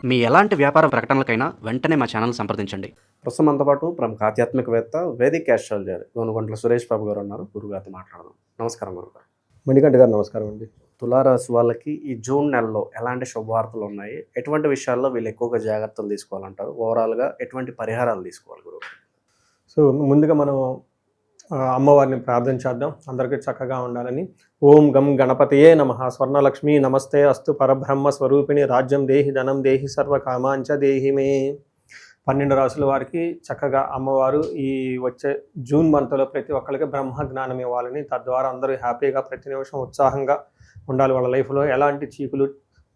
మీ ఎలాంటి వ్యాపార ప్రకటనలకైనా వెంటనే మా ఛానల్ సంప్రదించండి. ప్రస్తుతం మనతో పాటు ప్రముఖ ఆధ్యాత్మికవేత్త వేదిక్ ఆస్ట్రాలజర్ గోనుగొంట్ల సురేష్ బాబు గారు ఉన్నారు. గురుగారితో మాట్లాడదాం. నమస్కారం గురుగారు. మణికంఠ గారు నమస్కారం అండి. తులారాశి వాళ్ళకి ఈ జూన్ నెలలో ఎలాంటి శుభవార్తలు ఉన్నాయి, ఎటువంటి విషయాల్లో వీళ్ళు ఎక్కువగా జాగ్రత్తలు తీసుకోవాలంటారు, ఓవరాల్గా ఎటువంటి పరిహారాలు తీసుకోవాలి గురువు? సో ముందుగా మనం అమ్మవారిని ప్రార్థన చేద్దాం, అందరికీ చక్కగా ఉండాలని. ఓం గం గణపతయే నమః. స్వర్ణలక్ష్మి నమస్తే అస్తు పరబ్రహ్మ స్వరూపిణి రాజ్యం దేహి ధనం దేహి సర్వ కామాంచ దేహి మే. 12 రాసుల వారికి చక్కగా అమ్మవారు ఈ వచ్చే జూన్ మంత్లో ప్రతి ఒక్కరికి బ్రహ్మ జ్ఞానం ఇవ్వాలని, తద్వారా అందరూ హ్యాపీగా ప్రతి నిమిషం ఉత్సాహంగా ఉండాలి. వాళ్ళ లైఫ్లో ఎలాంటి చీకులు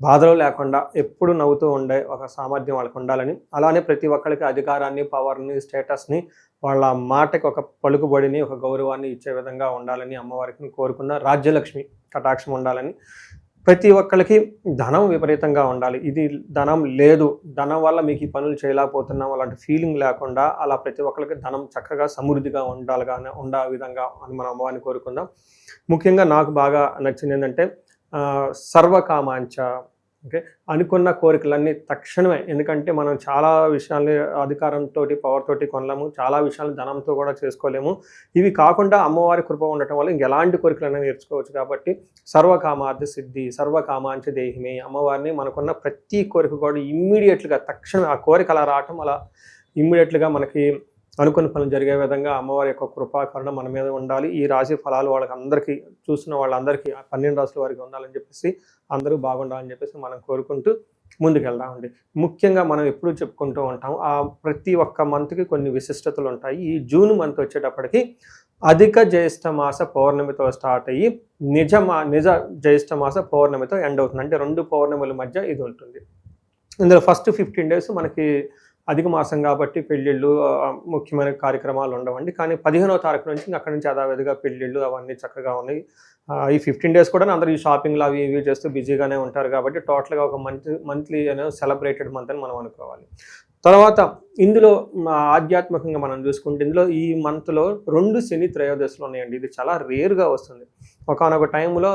బాధలు లేకుండా ఎప్పుడు నవ్వుతూ ఉండే ఒక సామర్థ్యం వాళ్ళకి ఉండాలని, అలానే ప్రతి ఒక్కరికి అధికారాన్ని, పవర్ని, స్టేటస్ని, వాళ్ళ మాటకి ఒక పలుకుబడిని, ఒక గౌరవాన్ని ఇచ్చే విధంగా ఉండాలని అమ్మవారికి కోరుకున్న. రాజ్యలక్ష్మి కటాక్షం ఉండాలని, ప్రతి ఒక్కరికి ధనం విపరీతంగా ఉండాలి. ఇది ధనం లేదు, ధనం వల్ల మీకు ఈ పనులు చేయలేకపోతున్నాం అలాంటి ఫీలింగ్ లేకుండా అలా ప్రతి ఒక్కరికి ధనం చక్కగా సమృద్ధిగా ఉండే విధంగా అని మనం అమ్మవారిని కోరుకుందాం. ముఖ్యంగా నాకు బాగా నచ్చింది ఏంటంటే సర్వకామాంచ. ఓకే, అనుకున్న కోరికలన్నీ తక్షణమే. ఎందుకంటే మనం చాలా విషయాల్ని అధికారంతో, పవర్ తోటి కొనలేము, చాలా విషయాలు ధనంతో కూడా చేసుకోలేము. ఇవి కాకుండా అమ్మవారి కృప ఉండటం వల్ల ఇంకెలాంటి కోరికలైనా నేర్చుకోవచ్చు. కాబట్టి సర్వకామార్థ సిద్ధి సర్వకామాంచ దేహిమే. అమ్మవారిని మనకున్న ప్రతి కోరిక కూడా ఇమ్మీడియట్గా తక్షణమే ఆ కోరిక అలా రావటం, అలా ఇమ్మీడియట్గా మనకి అనుకున్న పనులు జరిగే విధంగా అమ్మవారి యొక్క కృపాకరణ మన మీద ఉండాలి. ఈ రాశి ఫలాలు వాళ్ళకి అందరికీ, చూసిన వాళ్ళందరికీ 12 రాశుల వారికి ఉండాలని చెప్పేసి, అందరూ బాగుండాలని చెప్పేసి మనం కోరుకుంటూ ముందుకెళ్దామండి. ముఖ్యంగా మనం ఎప్పుడూ చెప్పుకుంటూ ఉంటాం, ఆ ప్రతి ఒక్క మంత్కి కొన్ని విశిష్టతలు ఉంటాయి. ఈ జూన్ మంత్ వచ్చేటప్పటికి అధిక జ్యేష్ఠ మాస పౌర్ణమితో స్టార్ట్ అయ్యి నిజ జ్యేష్ఠ మాస పౌర్ణమితో ఎండ్ అవుతుంది. అంటే 2 పౌర్ణమిల మధ్య ఇది ఉంటుంది. ఇందులో ఫస్ట్ 15 డేస్ మనకి అధిక మాసం కాబట్టి పెళ్ళిళ్ళు, ముఖ్యమైన కార్యక్రమాలు ఉండవండి. కానీ 15వ తారీఖు నుంచి అక్కడి నుంచి యథావిధిగా పెళ్ళిళ్ళు అవన్నీ చక్కగా ఉన్నాయి. ఈ 15 డేస్ కూడా అందరూ ఈ షాపింగ్లు అవి ఇవి చేస్తూ బిజీగానే ఉంటారు. కాబట్టి టోటల్గా ఒక మంత్లీ అనేది సెలబ్రేటెడ్ మంత్ అని మనం అనుకోవాలి. తర్వాత ఇందులో ఆధ్యాత్మికంగా మనం చూసుకుంటే ఇందులో ఈ మంత్లో 2 శని త్రయోదశులు ఉన్నాయండి. ఇది చాలా రేర్గా వస్తుంది. ఒకనొక టైంలో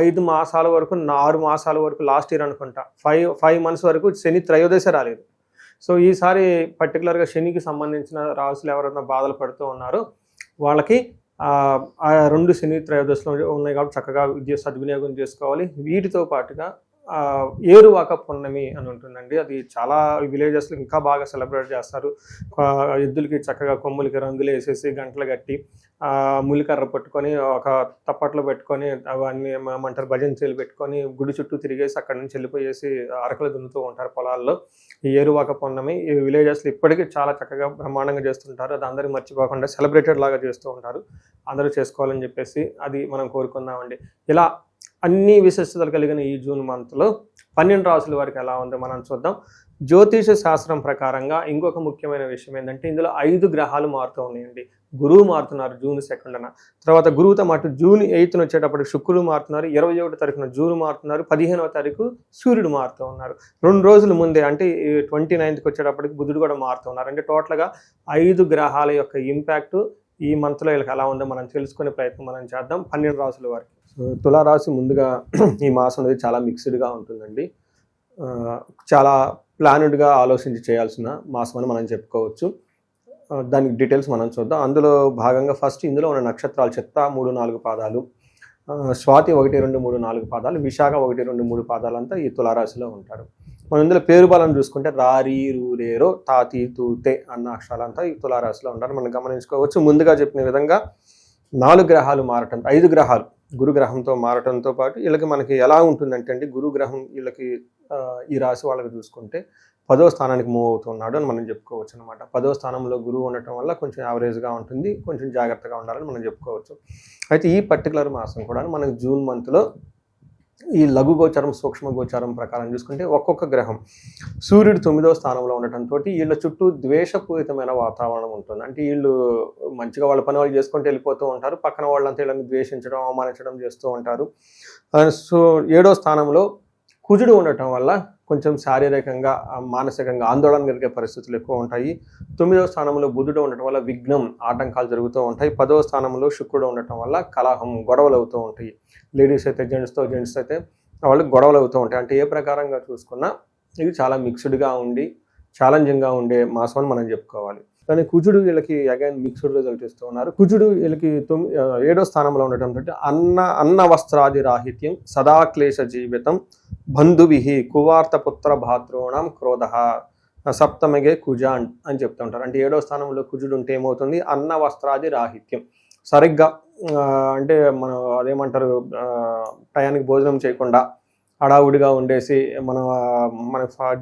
5 మాసాల వరకు, 6 మాసాల వరకు, లాస్ట్ ఇయర్ అనుకుంటా 5 మంత్స్ వరకు శని త్రయోదశ రాలేదు. సో ఈసారి పర్టికులర్గా శనికి సంబంధించిన రాసులు ఎవరైనా బాధలు పడుతూ ఉన్నారో వాళ్ళకి ఆ 2 శని త్రయోదశులు ఉన్నాయి కాబట్టి చక్కగా సద్వినియోగం చేసుకోవాలి. వీటితో పాటుగా ఏరువాక పున్నమి అని ఉంటుందండి. అది చాలా విలేజెస్లో ఇంకా బాగా సెలబ్రేట్ చేస్తారు. ఎద్దులకి చక్కగా కొమ్ములకి రంగులు వేసేసి, గంటలు కట్టి, ములికర్ర పట్టుకొని, ఒక తప్పట్లో పెట్టుకొని, అవన్నీ ఏమంటారు భజనచీలు పెట్టుకొని గుడి చుట్టూ తిరిగేసి అక్కడి నుంచి వెళ్ళిపోయేసి అరకలు దున్నుతూ ఉంటారు పొలాల్లో. ఈ ఏరువాక పున్నమి ఈ విలేజెస్లో ఇప్పటికీ చాలా చక్కగా బ్రహ్మాండంగా చేస్తుంటారు. అది అందరూ మర్చిపోకుండా సెలబ్రేటెడ్ లాగా చేస్తూ ఉంటారు. అందరూ చేసుకోవాలని చెప్పేసి అది మనం కోరుకుందామండి. ఇలా అన్ని విశిష్టతలు కలిగిన ఈ జూన్ మంత్లో 12 రాసుల వారికి ఎలా ఉందో మనం చూద్దాం. జ్యోతిష శాస్త్రం ప్రకారంగా ఇంకొక ముఖ్యమైన విషయం ఏంటంటే ఇందులో 5 గ్రహాలు మారుతూ ఉన్నాయండి. గురువు మారుతున్నారు జూన్ 2న, తర్వాత గురువుతో మాటు జూన్ 8న వచ్చేటప్పటికి శుక్రుడు మారుతున్నారు, 21వ తారీఖున జూన్ మారుతున్నారు, 15వ తారీఖు సూర్యుడు మారుతూ ఉన్నారు. 2 రోజుల ముందే అంటే 29కి వచ్చేటప్పటికి బుధుడు కూడా మారుతూ ఉన్నారు. అంటే టోటల్గా 5 గ్రహాల యొక్క ఇంపాక్ట్ ఈ మంత్లో వీళ్ళకి ఎలా ఉందో మనం తెలుసుకునే ప్రయత్నం మనం చేద్దాం 12 రాసుల వారికి. తులారాశి ముందుగా ఈ మాసం అనేది చాలా మిక్స్డ్గా ఉంటుందండి. చాలా ప్లానెడ్గా ఆలోచించి చేయాల్సిన మాసం అని మనం చెప్పుకోవచ్చు. దానికి డీటెయిల్స్ మనం చూద్దాం. అందులో భాగంగా ఫస్ట్ ఇందులో ఉన్న నక్షత్రాలు చిత్త 3, 4 పాదాలు, స్వాతి 1, 2, 3, 4 పాదాలు, విశాఖ 1, 2, 3 పాదాలు అంతా ఈ తులారాశిలో ఉంటారు. మనం ఇందులో పేరు బలం చూసుకుంటే రారీ, రూరేరో, తాతి, తూతే అన్న అక్షరాలంతా ఈ తులారాశిలో ఉంటారు. మనం గమనించుకోవచ్చు. ముందుగా చెప్పిన విధంగా 4 గ్రహాలు మారటం, 5 గ్రహాలు గురుగ్రహంతో మారటంతో పాటు వీళ్ళకి మనకి ఎలా ఉంటుందంటే అండి, గురుగ్రహం వీళ్ళకి ఈ రాశి వాళ్ళకి చూసుకుంటే 10వ స్థానానికి మూవ్ అవుతున్నాడు అని మనం చెప్పుకోవచ్చు అనమాట. 10వ స్థానంలో గురువు ఉండటం వల్ల కొంచెం యావరేజ్గా ఉంటుంది, కొంచెం జాగ్రత్తగా ఉండాలని మనం చెప్పుకోవచ్చు. అయితే ఈ పర్టికులర్ మాసం కూడా మనకి జూన్ మంత్లో ఈ లఘు గోచారం, సూక్ష్మ గోచారం ప్రకారం చూసుకుంటే ఒక్కొక్క గ్రహం, సూర్యుడు 9వ స్థానంలో ఉండటంతో వీళ్ళ చుట్టూ ద్వేషపూరితమైన వాతావరణం ఉంటుంది. అంటే వీళ్ళు మంచిగా వాళ్ళ పని వాళ్ళు చేసుకుంటూ వెళ్ళిపోతూ ఉంటారు, పక్కన వాళ్ళంతా వీళ్ళని ద్వేషించడం, అవమానించడం చేస్తూ ఉంటారు. సో 7వ స్థానంలో కుజుడు ఉండటం వల్ల కొంచెం శారీరకంగా, మానసికంగా ఆందోళన కలిగే పరిస్థితులు ఎక్కువ ఉంటాయి. 9వ స్థానంలో బుధుడు ఉండటం వల్ల విఘ్నం, ఆటంకాలు జరుగుతూ ఉంటాయి. 10వ స్థానంలో శుక్రుడు ఉండటం వల్ల కలహం, గొడవలు అవుతూ ఉంటాయి. లేడీస్ అయితే జెంట్స్ అయితే వాళ్ళకి గొడవలు అవుతూ ఉంటాయి. అంటే ఏ ప్రకారంగా చూసుకున్నా ఇది చాలా మిక్స్డ్గా ఉండి ఛాలెంజింగ్గా ఉండే మాసం అని మనం చెప్పుకోవాలి. కానీ కుజుడు వీళ్ళకి అగైన్ మిక్స్డ్ రిజల్ట్ ఇస్తూ ఉన్నారు. కుజుడు వీళ్ళకి 7వ స్థానంలో ఉండటం అన్న వస్త్రాది రాహిత్యం సదాక్లేశ జీవితం బంధువిహి కువార్త పుత్ర భాతృణం క్రోధ సప్తమగే కుజ అని చెప్తూ ఉంటారు. అంటే 7వ స్థానంలో కుజుడు ఉంటే ఏమవుతుంది, అన్న వస్త్రాది రాహిత్యం, సరిగ్గా అంటే మనం అదేమంటారు టయానికి భోజనం చేయకుండా హడావుడిగా ఉండేసి మన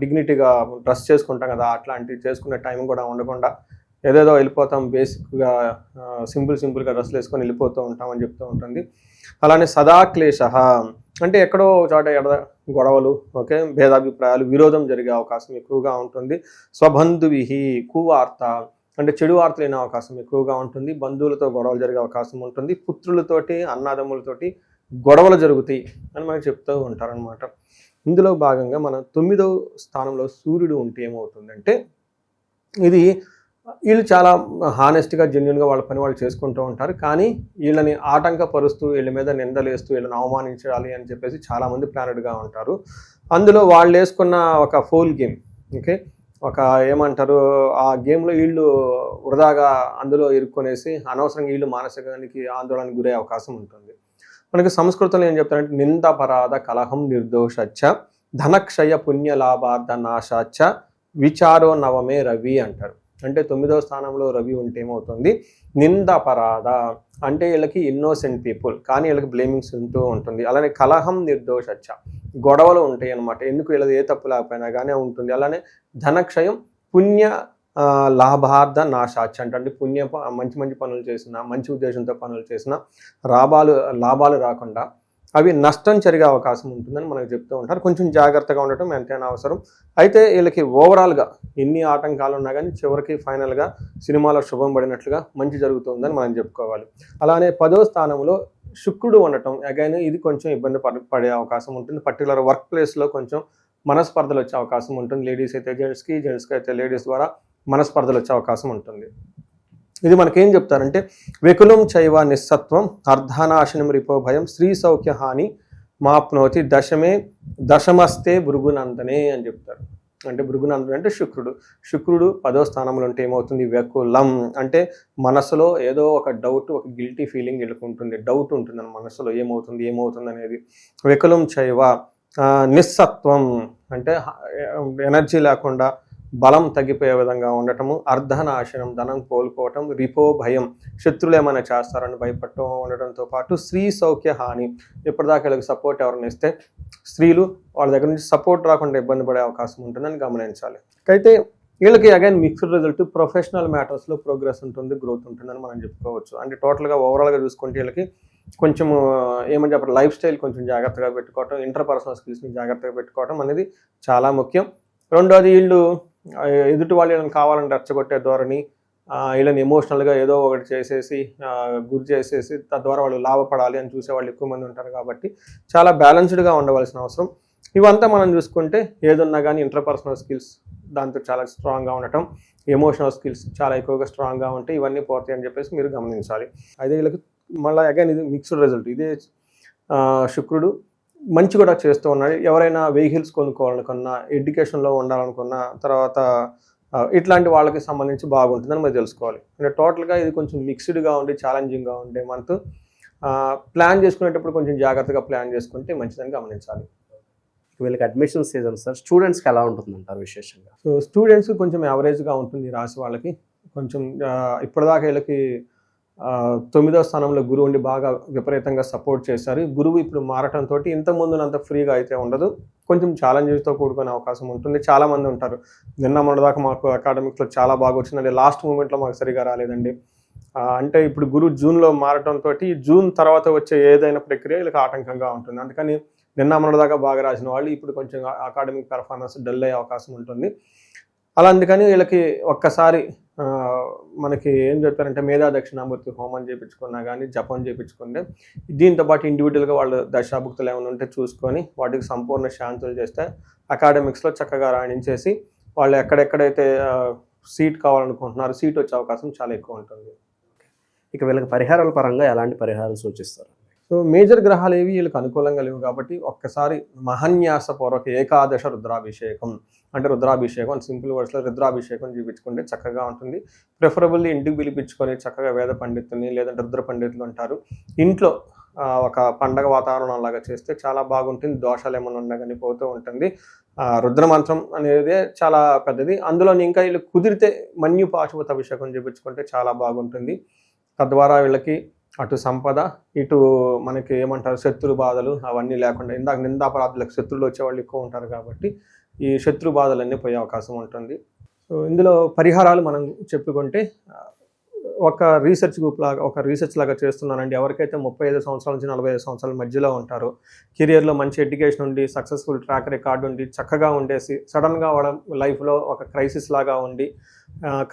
డిగ్నిటీగా డ్రెస్ చేసుకుంటాం కదా, అట్లాంటివి చేసుకునే టైం కూడా ఉండకుండా ఏదేదో వెళ్ళిపోతాం, బేసిక్గా సింపుల్గా డ్రెస్సులు వేసుకొని వెళ్ళిపోతూ ఉంటామని చెప్తూ ఉంటుంది. అలానే సదాక్లేశ అంటే ఎక్కడో చోట గొడవలు, ఓకే, భేదాభిప్రాయాలు, విరోధం జరిగే అవకాశం ఎక్కువగా ఉంటుంది. స్వబంధువిహి కువార్త అంటే చెడు వార్తలు అయిన అవకాశం ఎక్కువగా ఉంటుంది. బంధువులతో గొడవలు జరిగే అవకాశం ఉంటుంది. పుత్రులతోటి అన్నదమ్ములతోటి గొడవలు జరుగుతాయి అని మనకు చెప్తూ ఉంటారనమాట. ఇందులో భాగంగా మన 9వ స్థానంలో సూర్యుడు ఉంటే ఏమవుతుందంటే, ఇది వీళ్ళు చాలా హానెస్ట్గా జెన్యున్గా వాళ్ళ పని వాళ్ళు చేసుకుంటూ ఉంటారు. కానీ వీళ్ళని ఆటంకపరుస్తూ వీళ్ళ మీద నిందలేస్తూ వీళ్ళని అవమానించాలి అని చెప్పేసి చాలామంది ప్లానెడ్గా ఉంటారు. అందులో వాళ్ళు వేసుకున్న ఒక ఫోల్ గేమ్, ఓకే, ఒక ఏమంటారు ఆ గేమ్లో వీళ్ళు వృధాగా అందులో ఇరుక్కొనేసి అనవసరంగా వీళ్ళు మానసికానికి ఆందోళనకు గురే అవకాశం ఉంటుంది. మనకి సంస్కృతంలో ఏం చెప్తారంటే నిందాపరాధ కలహం నిర్దోషచ్చ ధనక్షయ పుణ్యలాభార్థ నాశాచ్చ విచారో నవమే రవి అంటారు. అంటే 9వ స్థానంలో రవి ఉంటే ఏమవుతుంది, నిందాపరాధ అంటే వీళ్ళకి ఇన్నోసెంట్ పీపుల్ కానీ వీళ్ళకి బ్లేమింగ్స్ ఉంటూ ఉంటుంది. అలానే కలహం నిర్దోషచ్చ గొడవలు ఉంటాయి అన్నమాట, ఎందుకు వీళ్ళది ఏ తప్పు లేకపోయినా కానీ ఉంటుంది. అలానే ధనక్షయం పుణ్య లాభార్థ నాశాచ అంటే మంచి పనులు చేసినా, మంచి ఉద్దేశంతో పనులు చేసినా లాభాలు రాకుండా అవి నష్టం జరిగే అవకాశం ఉంటుందని మనకు చెప్తూ ఉంటారు. కొంచెం జాగ్రత్తగా ఉండటం ఎంతైనా అవసరం. అయితే వీళ్ళకి ఓవరాల్గా ఎన్ని ఆటంకాలు ఉన్నా కానీ చివరికి ఫైనల్గా సినిమాలో శుభం పడినట్లుగా మంచి జరుగుతుందని మనం చెప్పుకోవాలి. అలానే 10వ స్థానంలో శుక్రుడు ఉండటం అగైన్ ఇది కొంచెం ఇబ్బంది పడే అవకాశం ఉంటుంది. పర్టికులర్ వర్క్ ప్లేస్లో కొంచెం మనస్పర్ధలు వచ్చే అవకాశం ఉంటుంది. లేడీస్ అయితే జెంట్స్కి అయితే లేడీస్ ద్వారా మనస్పర్ధలు వచ్చే అవకాశం ఉంటుంది. ఇది మనకేం చెప్తారంటే వెకులం చైవ నిస్సత్వం అర్ధనాశనం రిపో భయం స్త్రీ సౌఖ్య హాని మాప్నోతి దశమస్తే భృగునందనే అని చెప్తారు. అంటే భృగునందన్ అంటే శుక్రుడు 10వ స్థానంలో ఉంటే ఏమవుతుంది, వెకులం అంటే మనసులో ఏదో ఒక డౌట్, ఒక గిల్టీ ఫీలింగ్ వెళ్ళుకుంటుంది, డౌట్ ఉంటుంది మన మనసులో ఏమవుతుంది అనేది. వెకులం చైవ నిస్సత్వం అంటే ఎనర్జీ లేకుండా బలం తగ్గిపోయే విధంగా ఉండటము, అర్ధనాశనం ధనం కోల్పోవటం, రిపో భయం శత్రువులు ఏమైనా చేస్తారని భయపడటం ఉండటంతో పాటు స్త్రీ సౌఖ్య హాని ఇప్పటిదాకా వీళ్ళకి సపోర్ట్ ఎవరైనా ఇస్తే స్త్రీలు వాళ్ళ దగ్గర నుంచి సపోర్ట్ రాకుండా ఇబ్బంది పడే అవకాశం ఉంటుందని గమనించాలి. అయితే వీళ్ళకి అగైన్ మిక్స్డ్ రిజల్ట్ ప్రొఫెషనల్ మ్యాటర్స్లో ప్రోగ్రెస్ ఉంటుంది, గ్రోత్ ఉంటుందని మనం చెప్పుకోవచ్చు. అంటే టోటల్గా ఓవరాల్గా చూసుకుంటే వీళ్ళకి కొంచెం ఏమని చెప్పారు, లైఫ్ స్టైల్ కొంచెం జాగ్రత్తగా పెట్టుకోవటం, ఇంటర్పర్సనల్ స్కిల్స్ని జాగ్రత్తగా పెట్టుకోవటం అనేది చాలా ముఖ్యం. రెండోది వీళ్ళు ఎదుటి వాళ్ళు వీళ్ళని కావాలని రెచ్చగొట్టే ధోరణి, వీళ్ళని ఎమోషనల్గా ఏదో ఒకటి చేసేసి గురి చేసేసి తద్వారా వాళ్ళు లాభపడాలి అని చూసేవాళ్ళు ఎక్కువ మంది ఉంటారు. కాబట్టి చాలా బ్యాలెన్స్డ్గా ఉండవలసిన అవసరం. ఇవంతా మనం చూసుకుంటే ఏదున్నా కానీ ఇంటర్పర్సనల్ స్కిల్స్ దాంతో చాలా స్ట్రాంగ్గా ఉండటం, ఎమోషనల్ స్కిల్స్ చాలా ఎక్కువగా స్ట్రాంగ్గా ఉంటాయి. ఇవన్నీ పోతాయి అని చెప్పేసి మీరు గమనించాలి. అయితే వీళ్ళకి మళ్ళీ అగైన్ ఇది మిక్స్డ్ రిజల్ట్. ఇదే శుక్రుడు మంచి కూడా చేస్తూ ఉన్నాడు. ఎవరైనా వెహికల్స్ కొనుక్కోవాలనుకున్నా, ఎడ్యుకేషన్లో ఉండాలనుకున్నా, తర్వాత ఇట్లాంటి వాళ్ళకి సంబంధించి బాగుంటుందని మీరు తెలుసుకోవాలి. అంటే టోటల్గా ఇది కొంచెం మిక్స్డ్గా ఉండి ఛాలెంజింగ్గా ఉండే మంత్. ప్లాన్ చేసుకునేటప్పుడు కొంచెం జాగ్రత్తగా ప్లాన్ చేసుకుంటే మంచిదని గమనించాలి. వీళ్ళకి అడ్మిషన్ సీజన్ సార్ స్టూడెంట్స్కి ఎలా ఉంటుందంటారు విశేషంగా? సో స్టూడెంట్స్ కొంచెం యావరేజ్గా ఉంటుంది రాసి వాళ్ళకి. కొంచెం ఇప్పటిదాకా వీళ్ళకి 9వ స్థానంలో గురువు ఉండి బాగా విపరీతంగా సపోర్ట్ చేశారు. గురువు ఇప్పుడు మారటంతో ఇంతకుముందునంత ఫ్రీగా అయితే ఉండదు, కొంచెం ఛాలెంజెస్తో కూడుకునే అవకాశం ఉంటుంది. చాలామంది ఉంటారు మొన్నదాకా మాకు అకాడమిక్స్లో చాలా బాగా వచ్చిందండి, లాస్ట్ మూమెంట్లో మాకు సరిగా రాలేదండి. అంటే ఇప్పుడు గురువు జూన్లో మారటంతో జూన్ తర్వాత వచ్చే ఏదైనా ప్రక్రియ వీళ్ళకి ఆటంకంగా ఉంటుంది. అందుకని మొన్నదాకా బాగా రాసిన వాళ్ళు ఇప్పుడు కొంచెం అకాడమిక్ పెర్ఫార్మెన్స్ డల్ అయ్యే అవకాశం ఉంటుంది. అలా అందుకని వీళ్ళకి ఒక్కసారి మనకి ఏం చెప్పారంటే మేధా దక్షిణామూర్తి హోమం చేయించుకున్నా కానీ జపం చేయించుకుంటే, దీంతో పాటు ఇండివిజువల్గా వాళ్ళు దశాభుక్తులు ఏమైనా ఉంటే చూసుకొని వాటికి సంపూర్ణ శాంతులు చేస్తే అకాడమిక్స్లో చక్కగా రాణించేసి వాళ్ళు ఎక్కడెక్కడైతే సీట్ కావాలనుకుంటున్నారో సీట్ వచ్చే అవకాశం చాలా ఎక్కువ ఉంటుంది. ఇక వీళ్ళకి పరిహారాల పరంగా ఎలాంటి పరిహారాలు సూచిస్తారు? సో మేజర్ గ్రహాలు ఏవి వీళ్ళకి అనుకూలంగా లేవు కాబట్టి ఒక్కసారి మహాన్యాసపూర్వక ఏకాదశ రుద్రాభిషేకం అంటే రుద్రాభిషేకం సింపుల్ వర్డ్స్లో రుద్రాభిషేకం చూపించుకుంటే చక్కగా ఉంటుంది. ప్రిఫరబుల్లీ ఇంటికి పిలిపించుకొని చక్కగా వేద పండితుల్ని లేదంటే రుద్ర పండితులు అంటారు ఇంట్లో ఒక పండగ వాతావరణం లాగా చేస్తే చాలా బాగుంటుంది. దోషాలు ఏమైనా ఉన్నా కానీ పోతూ ఉంటుంది. రుద్రమంత్రం అనేది చాలా పెద్దది. అందులో ఇంకా వీళ్ళు కుదిరితే మన్యు పాశుపత అభిషేకం చేయించుకుంటే చాలా బాగుంటుంది. తద్వారా వీళ్ళకి అటు సంపద ఇటు మనకి ఏమంటారు శత్రు బాధలు అవన్నీ లేకుండా ఇందాక నిందాపరాధులకు శత్రువులు వచ్చేవాళ్ళు ఎక్కువ ఉంటారు కాబట్టి ఈ శత్రు బాధలన్నీ పోయే అవకాశం ఉంటుంది. సో ఇందులో పరిహారాలు మనం చెప్పుకుంటే ఒక రీసెర్చ్ లాగా చేస్తున్నానండి. ఎవరికైతే 35 సంవత్సరాల నుంచి 45 సంవత్సరాల మధ్యలో ఉంటారో కెరియర్లో మంచి ఎడ్యుకేషన్ ఉండి సక్సెస్ఫుల్ ట్రాక్ రికార్డు ఉండి చక్కగా ఉండేసి సడన్గా వాళ్ళ లైఫ్లో ఒక క్రైసిస్ లాగా ఉండి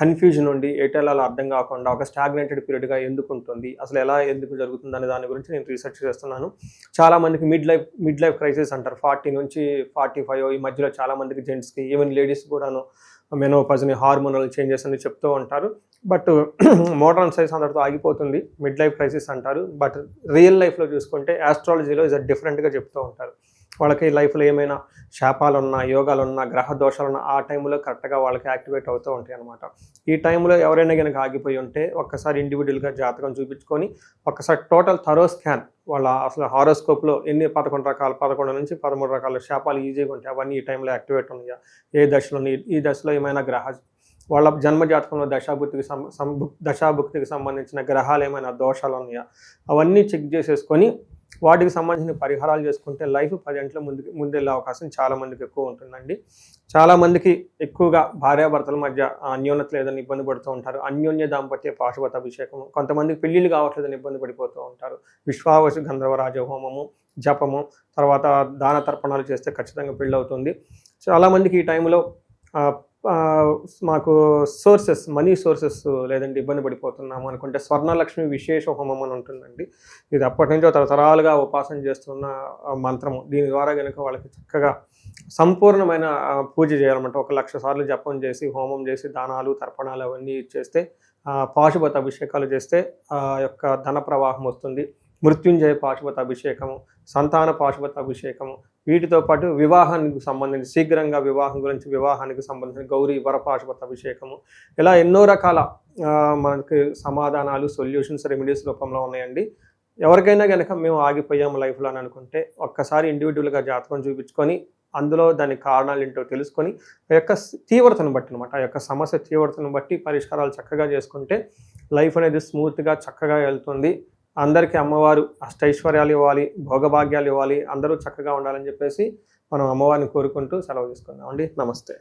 కన్ఫ్యూజన్ ఉండి ఎటెల్లాలో అర్థం కాకుండా ఒక స్టాగ్నేటెడ్ పీరియడ్గా ఎందుకు ఉంటుంది, అసలు ఎలా ఎందుకు జరుగుతుంది అనే దాని గురించి నేను రీసెర్చ్ చేస్తున్నాను. చాలామందికి మిడ్ లైఫ్ క్రైసిస్ అంటారు. 40 నుంచి 45 ఈ మధ్యలో చాలామందికి జెంట్స్కి ఈవెన్ లేడీస్ కూడాను మెనోపాజ్ని హార్మోనల్ చేంజెస్ అని చెప్తూ ఉంటారు. బట్ మోడర్న్ సైన్స్ అందరితో ఆగిపోతుంది. మిడ్ లైఫ్ క్రైసిస్ అంటారు. బట్ రియల్ లైఫ్లో చూసుకుంటే ఆస్ట్రాలజీలో ఇది డిఫరెంట్గా చెప్తూ ఉంటారు. వాళ్ళకి లైఫ్లో ఏమైనా శాపాలు ఉన్నా యోగాలు ఉన్నా గ్రహ దోషాలు ఉన్నా ఆ టైంలో కరెక్ట్గా వాళ్ళకి యాక్టివేట్ అవుతూ ఉంటాయి అనమాట. ఈ టైంలో ఎవరైనా కనుక ఆగిపోయి ఉంటే ఒక్కసారి ఇండివిజువల్గా జాతకం చూపించుకొని ఒక్కసారి టోటల్ థరో స్కాన్ వాళ్ళ అసలు హారోస్కోప్లో ఎన్ని 11 నుంచి 13 రకాల శాపాలు ఈజీగా ఉంటాయి అవన్నీ ఈ టైంలో యాక్టివేట్ ఉన్నాయా, ఏ దశలో ఈ దశలో ఏమైనా వాళ్ళ జన్మజాతకంలో దశాభుక్తికి సంబంధించిన గ్రహాలు ఏమైనా దోషాలు ఉన్నాయా అవన్నీ చెక్ చేసేసుకొని వాటికి సంబంధించిన పరిహారాలు చేసుకుంటే లైఫ్ 10 గంటల ముందెళ్ళే అవకాశం చాలామందికి ఎక్కువ ఉంటుందండి. చాలామందికి ఎక్కువగా భార్యాభర్తల మధ్య అన్యోన్యత లేదని ఇబ్బంది పడుతూ ఉంటారు. అన్యోన్య దాంపత్య పాశుపత అభిషేకం, కొంతమందికి పెళ్ళిళ్ళు కావట్లేదని ఇబ్బంది పడిపోతూ ఉంటారు. విశ్వావసు గంధర్వరాజ హోమము, జపము, తర్వాత దాన తర్పణాలు చేస్తే ఖచ్చితంగా పెళ్ళి అవుతుంది. చాలామందికి ఈ టైంలో మాకు మనీ సోర్సెస్ లేదంటే ఇబ్బంది పడిపోతున్నాము అనుకుంటే స్వర్ణలక్ష్మి విశేష హోమం అని ఉంటుందండి. ఇది అప్పటి నుంచో తరతరాలుగా ఉపాసన చేస్తున్న మంత్రము. దీని ద్వారా కనుక వాళ్ళకి చక్కగా సంపూర్ణమైన పూజ చేయాలన్నమాట. 1,00,000 సార్లు జపం చేసి హోమం చేసి దానాలు తర్పణాలు అవన్నీ ఇచ్చేస్తే పాశుపత అభిషేకాలు చేస్తే ఆ యొక్క ధన ప్రవాహం వస్తుంది. మృత్యుంజయ పాశుపత అభిషేకము, సంతాన పాశుపత అభిషేకము, వీటితో పాటు వివాహానికి సంబంధించి శీఘ్రంగా వివాహానికి సంబంధించిన గౌరీ వర పాశుపత అభిషేకము, ఇలా ఎన్నో రకాల మనకి సమాధానాలు సొల్యూషన్స్ రెమెడీస్ రూపంలో ఉన్నాయండి. ఎవరికైనా కనుక మేము ఆగిపోయాము లైఫ్లో అని అనుకుంటే ఒక్కసారి ఇండివిజువల్గా జాతకం చూపించుకొని అందులో దాని కారణాలు ఏంటో తెలుసుకొని ఆ యొక్క తీవ్రతను బట్టి అనమాట ఆ యొక్క సమస్య తీవ్రతను బట్టి పరిష్కారాలు చక్కగా చేసుకుంటే లైఫ్ అనేది స్మూత్గా చక్కగా వెళ్తుంది. అందరికీ అమ్మవారు అష్టైశ్వర్యాలు ఇవ్వాలి, భోగభాగ్యాలు ఇవ్వాలి, అందరూ చక్కగా ఉండాలని చెప్పేసి మనం అమ్మవారిని కోరుకుంటూ సెలవు తీసుకున్నాం అండి. నమస్తే.